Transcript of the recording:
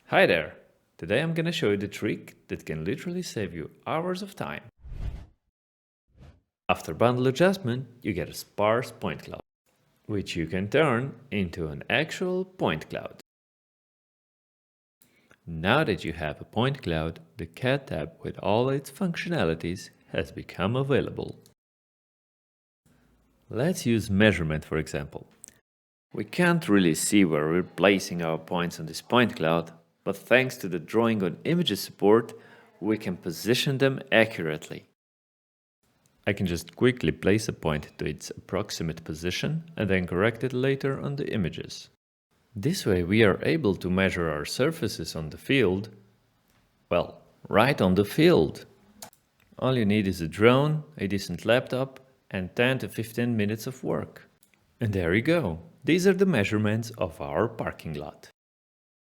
Hi there! Today I'm gonna show you the trick that can literally save you hours of time. After bundle adjustment, you get a sparse point cloud, which you can turn into an actual point cloud. Now that you have a point cloud, the CAD tab with all its functionalities has become available. Let's use measurement for example. We can't really see where we're placing our points on this point cloud, but thanks to the drawing on images support, we can position them accurately. I can just quickly place a point to its approximate position and then correct it later on the images. This way we are able to measure our surfaces on the field, well, right on the field. All you need is a drone, a decent laptop, and 10 to 15 minutes of work. And there you go. These are the measurements of our parking lot.